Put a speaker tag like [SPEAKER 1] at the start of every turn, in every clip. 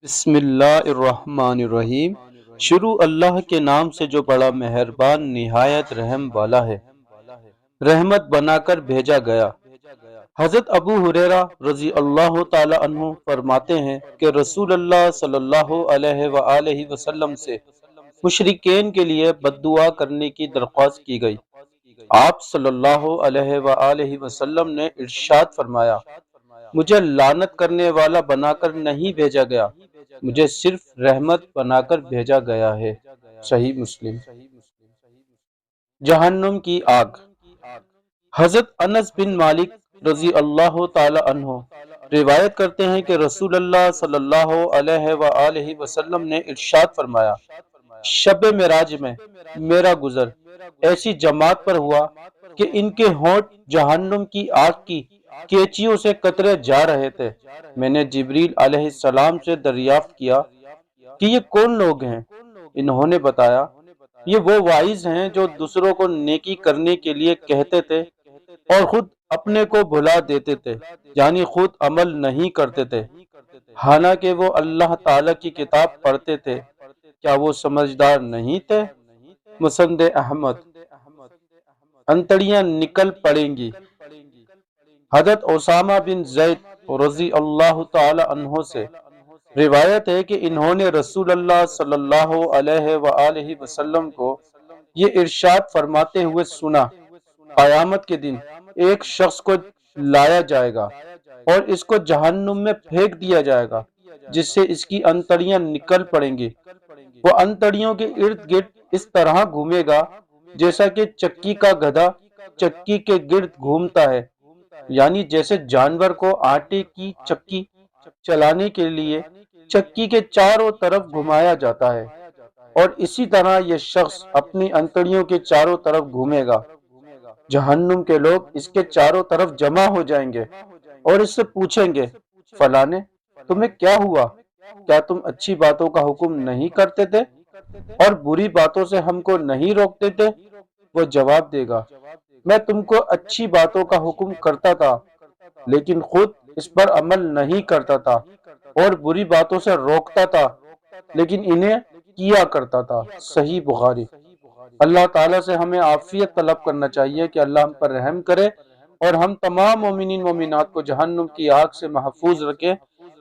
[SPEAKER 1] بسم اللہ الرحمن الرحیم۔ شروع اللہ کے نام سے جو بڑا مہربان نہایت رحم والا ہے۔ رحمت بنا کر بھیجا گیا۔ حضرت ابو ہریرہ رضی اللہ تعالی عنہ فرماتے ہیں کہ رسول اللہ صلی اللہ علیہ وآلہ وسلم سے مشرکین کے لیے بد دعا کرنے کی درخواست کی گئی۔ آپ صلی اللہ علیہ وآلہ وسلم نے ارشاد فرمایا، مجھے لعنت کرنے والا بنا کر نہیں بھیجا گیا، مجھے صرف رحمت بنا کر بھیجا گیا ہے۔ صحیح مسلم۔ جہنم کی آگ۔ حضرت انس بن مالک رضی اللہ تعالی عنہ روایت کرتے ہیں کہ رسول اللہ صلی اللہ علیہ وآلہ وسلم نے ارشاد فرمایا، شب معراج میں میرا گزر ایسی جماعت پر ہوا کہ ان کے ہونٹ جہنم کی آگ کی کیچیوں سے قطرے جا رہے تھے۔ میں نے جبریل علیہ السلام سے دریافت کیا کہ یہ کون لوگ ہیں؟ انہوں نے بتایا، یہ وہ واعظ ہیں جو دوسروں کو نیکی کرنے کے لیے کہتے تھے اور خود اپنے کو بھلا دیتے تھے، یعنی خود عمل نہیں کرتے تھے، حالانکہ وہ اللہ تعالی کی کتاب پڑھتے تھے۔ کیا وہ سمجھدار نہیں تھے؟ مسند احمد۔ انتڑیاں نکل پڑیں گی۔ حضرت اسامہ بن زید رضی اللہ تعالی عنہ سے روایت ہے کہ انہوں نے رسول اللہ صلی اللہ علیہ وآلہ وسلم کو یہ ارشاد فرماتے ہوئے سنا، قیامت کے دن ایک شخص کو لایا جائے گا اور اس کو جہنم میں پھینک دیا جائے گا، جس سے اس کی انتڑیاں نکل پڑیں گی۔ وہ انتڑیوں کے ارد گرد اس طرح گھومے گا جیسا کہ چکی کا گدھا چکی کے گرد گھومتا ہے، یعنی جیسے جانور کو آٹے کی چکی چلانے کے لیے چکی کے چاروں طرف گھمایا جاتا ہے، اور اسی طرح یہ شخص اپنی انتڑیوں کے چاروں طرف گھومے گا۔ جہنم کے لوگ اس کے چاروں طرف جمع ہو جائیں گے اور اس سے پوچھیں گے، فلانے تمہیں کیا ہوا؟ کیا تم اچھی باتوں کا حکم نہیں کرتے تھے اور بری باتوں سے ہم کو نہیں روکتے تھے؟ وہ جواب دے گا، میں تم کو اچھی باتوں کا حکم کرتا تھا لیکن خود اس پر عمل نہیں کرتا تھا، اور بری باتوں سے روکتا تھا لیکن انہیں کیا کرتا تھا۔ صحیح بخاری۔ اللہ تعالیٰ سے ہمیں عافیت طلب کرنا چاہیے کہ اللہ ہم پر رحم کرے اور ہم تمام مومنین مومنات کو جہنم کی آگ سے محفوظ رکھے۔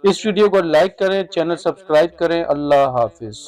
[SPEAKER 1] اس ویڈیو کو لائک کریں، چینل سبسکرائب کریں۔ اللہ حافظ۔